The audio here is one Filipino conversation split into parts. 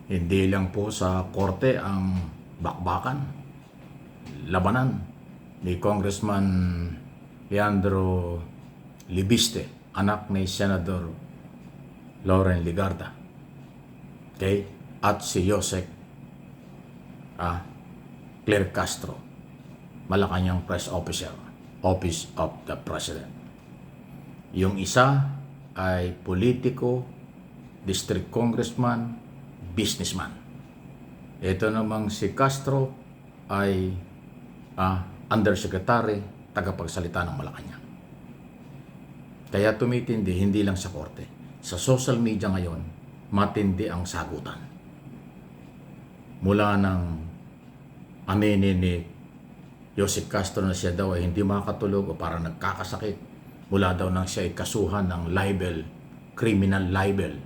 Hindi lang po sa korte ang bakbakan, labanan ni Congressman Leandro Libiste, anak ni Senador Lauren Ligarda. Okay? At si Yosek Claire Castro, Malacanang Press Officer, Office of the President. Yung isa ay politiko, district congressman, businessman. Ito namang si Castro ay undersecretary, tagapagsalita ng Malacanang. Kaya tumitindi hindi lang sa korte. Sa social media ngayon, matindi ang sagutan. Mula ng aminin ni Joseph Castro na siya daw ay hindi makakatulog o parang nagkakasakit. Mula daw nang siya ay kasuhan ng libel, criminal libel,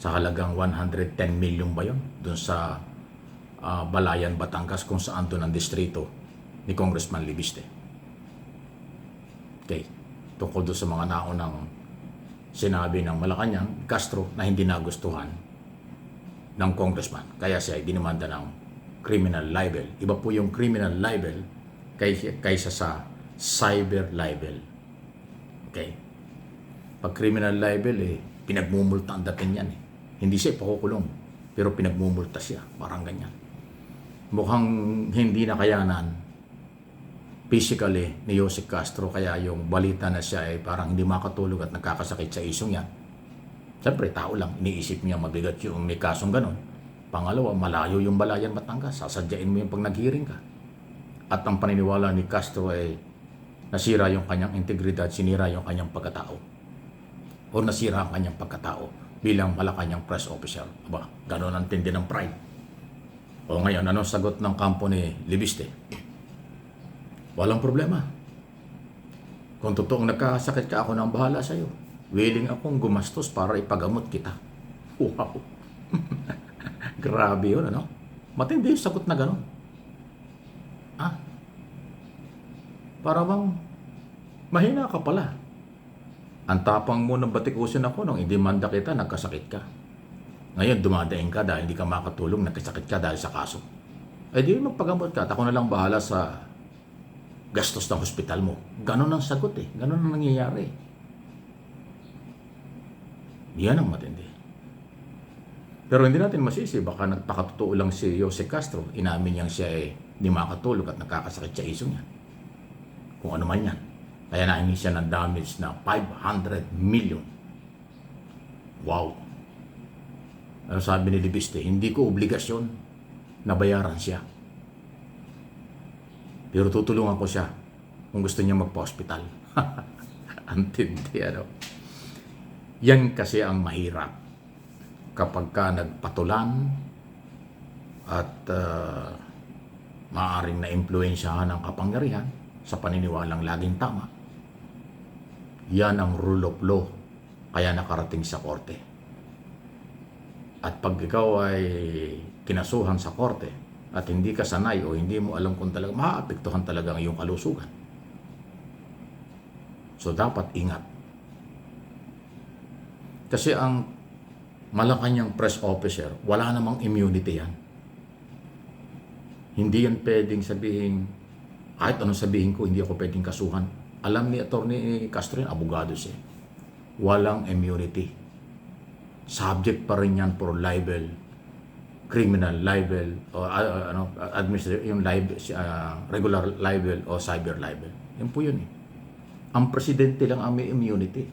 sa halagang 110 million ba yun? Doon sa Balayan, Batangas, kung saan doon ang distrito ni Congressman Libiste. Okay. Tungkol doon sa mga naunang sinabi ng Malacanang, Castro, na hindi nagustuhan ng congressman. Kaya siya ay dinimanda ng criminal libel. Iba po yung criminal libel kaysa sa cyber libel. Okay? Pag criminal libel, pinagmumulta ang dating yan. Hindi siya ipakukulong, pero pinagmumulta siya. Parang ganyan. Mukhang hindi nakayanan physically ni Joseph Castro, kaya yung balita na siya ay parang hindi makatulog at nagkakasakit sa isong yan. Siyempre, tao lang, iniisip niya mabigat yung may kasong ganon. Pangalawa, malayo yung Balayan, Batangas, sasadyain mo yung pag nag-hearing ka. At ang paniniwala ni Castro ay nasira yung kanyang integridad, sinira yung kanyang pagkatao. O nasira ang kanyang pagkatao bilang Malacanang press officer. Aba, ganon ang tindi ng pride. O ngayon, anong sagot ng kampo ni Libiste? Walang problema. Kung totoong nagkasakit ka, ako nang bahala sa'yo. Willing akong gumastos para ipagamot kita. Wow! Grabe yun, ano? Matindi yung sagot na gano'n. Para bang mahina ka pala. Ang tapang mo ng batikusin ako nung hindi manda kita, nagkasakit ka. Ngayon, dumadaing ka dahil hindi ka makatulong, nagkasakit ka dahil sa kaso. Eh di magpagamot ka at ako na lang bahala sa gastos ng hospital mo. Ganon ang sagot Ganon ang nangyayari. Yan ang matindi. Pero hindi natin masisi, baka nagpakatotoo lang si Jose Castro. Inamin niyang siya ay hindi makatulog at nakakasakit sa iso niya. Kung ano man yan. Kaya nahingi siya ng damage na 500 million. Wow! Ano sabi ni Libiste? Hindi ko obligasyon na bayaran siya. Pero tutulungan ko siya kung gusto niya magpa-hospital. Antindi, ano? Yan kasi ang mahirap kapag ka nagpatulan at maaaring na-impluensyahan ng kapangyarihan sa paniniwalang laging tama. Yan ang rule of law, kaya nakarating sa korte. At pag ikaw ay kinasuhan sa korte at hindi ka sanay o hindi mo alam kung talaga, maaapektuhan talaga ang iyong kalusugan. So dapat ingat. Kasi ang Malacanang press officer, wala namang immunity yan. Hindi yan pwedeng sabihin, kahit anong sabihin ko, hindi ako pwedeng kasuhan. Alam ni Atty. Castro yan, abogado siya. Walang immunity. Subject pa rin yan for libel, criminal libel, o administrative, yung libel, regular libel o cyber libel. Yan po yun Ang presidente lang ang may immunity.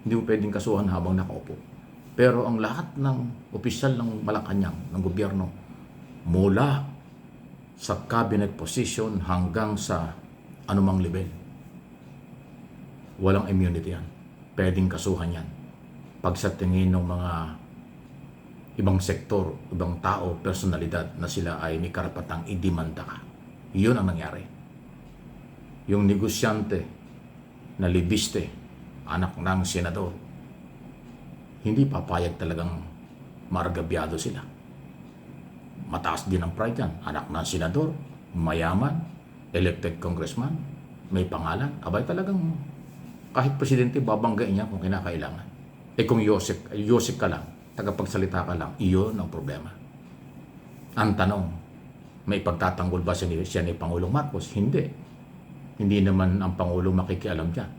Hindi mo pwedeng kasuhan habang nakaupo. Pero ang lahat ng opisyal ng Malacanang, ng gobyerno, mula sa cabinet position hanggang sa anumang level, walang immunity yan. Pwedeng kasuhan yan. Pag sa tingin ng mga ibang sektor, ibang tao, personalidad na sila ay may karapatang idemanda ka. Yun ang nangyari. Yung negosyante na Libiste, anak ng senador, hindi papayag talagang margabyado sila. Mataas din ang pride yan. Anak ng senador, mayaman, elected congressman, may pangalan. Abay talagang kahit presidente babanggain niya kung kinakailangan. Kung Yosek ka lang, tagapagsalita ka lang, iyon ang problema. Ang tanong, may pagtatanggol ba siya ni Pangulong Marcos? Hindi. Hindi naman ang Pangulo makikialam dyan.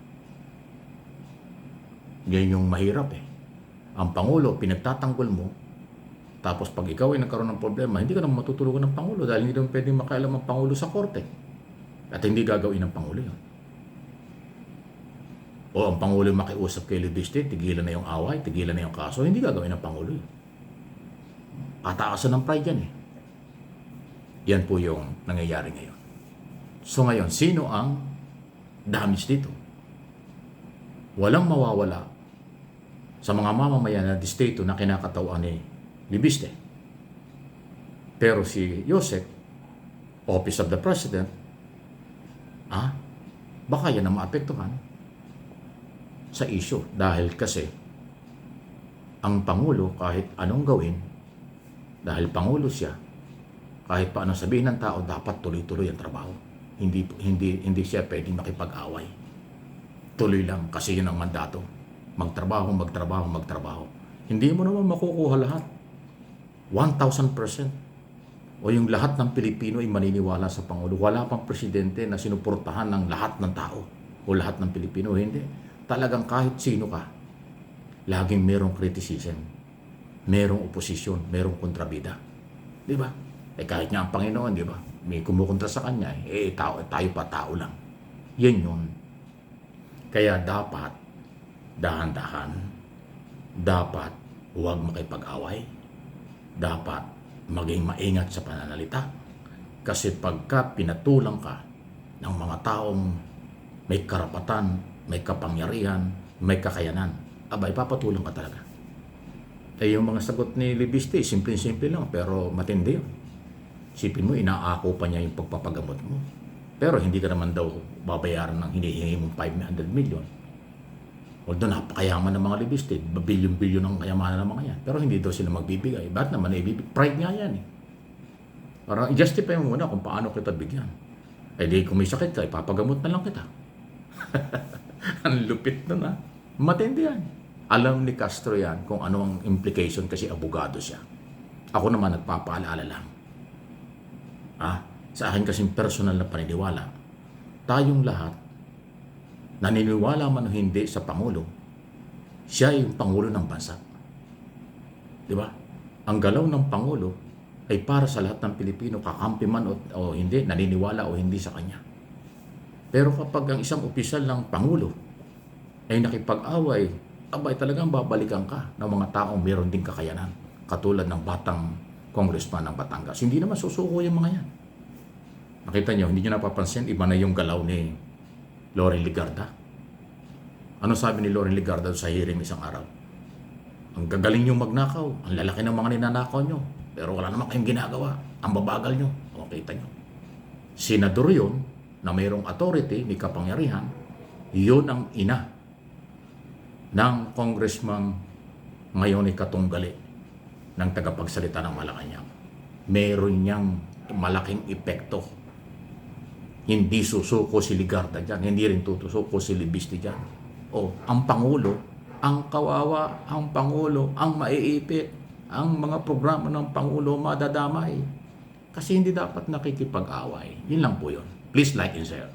Yan yung mahirap eh. Ang Pangulo, pinagtatanggol mo, tapos pag ikaw ay nagkaroon ng problema, hindi ka naman matutulungan ng Pangulo dahil hindi naman pwedeng makialam ang Pangulo sa korte. At hindi gagawin ng Pangulo yun. O ang Pangulo makiusap kay Libiste, tigilan na yung away, tigilan na yung kaso, hindi gagawin ng Pangulo yun. Kataasan ng pride yan eh. Yan po yung nangyayari ngayon. So ngayon, sino ang damage dito? Walang mawawala sa mga mamamayan na distrito na kinakatawan ni Libiste. Pero si Yusek, Office of the President, baka yan ang maapektuhan sa issue. Dahil kasi, ang Pangulo kahit anong gawin, dahil Pangulo siya, kahit paano sabihin ng tao, dapat tuloy-tuloy ang trabaho. Hindi siya pwedeng makipag-away. Tuloy lang kasi yun ang mandato. Magtrabaho. Hindi mo naman makukuha lahat. 1,000%. O yung lahat ng Pilipino ay maniniwala sa Pangulo. Wala pang presidente na sinuportahan ng lahat ng tao o lahat ng Pilipino. Hindi. Talagang kahit sino ka, laging merong criticism, merong oposisyon, merong kontrabida. Di ba? Kahit nga ang Panginoon, di ba? May kumukontra sa kanya. Tayo pa, tao lang. Yan yun. Kaya dapat, dahan-dahan, dapat huwag makipag-away, dapat maging maingat sa pananalita. Kasi pagka pinatulang ka ng mga taong may karapatan, may kapangyarihan, may kakayanan, ipapatulang ka talaga. Yung mga sagot ni Libiste, simple-simple lang, pero matindi yun. Isipin mo, inaako pa niya yung pagpapagamot mo. Pero hindi ka naman daw babayaran ng hinihingi mong 500 million. Although napakayaman ng mga Libiste, bilyon-bilyon ang kayamanan ng mga yan. Pero hindi daw sila magbibigay. Bakit naman ibibigay? Pride nga yan eh. Parang i-justify mo muna kung paano kita bigyan. Di kung may sakit ka, ipapagamot na lang kita. Ang lupit nun ha. Matindi yan. Alam ni Castro yan kung ano ang implication kasi abogado siya. Ako naman nagpapaalala lang. Sa akin kasing personal na paniniwala, tayong lahat, naniniwala man o hindi sa Pangulo, siya yung Pangulo ng bansa. Di ba? Ang galaw ng Pangulo ay para sa lahat ng Pilipino, kakampi man o hindi, naniniwala o hindi sa kanya. Pero kapag ang isang opisyal ng Pangulo ay nakipag-away, talagang babalikan ka ng mga taong meron ding kakayanan. Katulad ng batang congressman ng Batangas. Hindi naman susuko yung mga yan. Nakita nyo, hindi nyo napapansin, iba na yung galaw ni Loren Legarda. Ano sabi ni Loren Legarda sa hearing isang araw? Ang gagaling nyo magnakaw, ang lalaki ng mga ninanakaw nyo, pero wala naman kayong ginagawa, ang babagal nyo. O, kita nyo. Senador yun, na mayroong authority, may kapangyarihan, yun ang ina ng congressman ngayon ni Katunggali ng tagapagsalita ng Malacanang. Meron niyang malaking epekto. Hindi susuko si Legarda dyan, hindi rin tutusuko si Libiste dyan. Ang Pangulo, ang kawawa, ang Pangulo, ang maiipit, ang mga programa ng Pangulo madadamay. Kasi hindi dapat nakikipag-away. Yun lang po yun. Please like and share.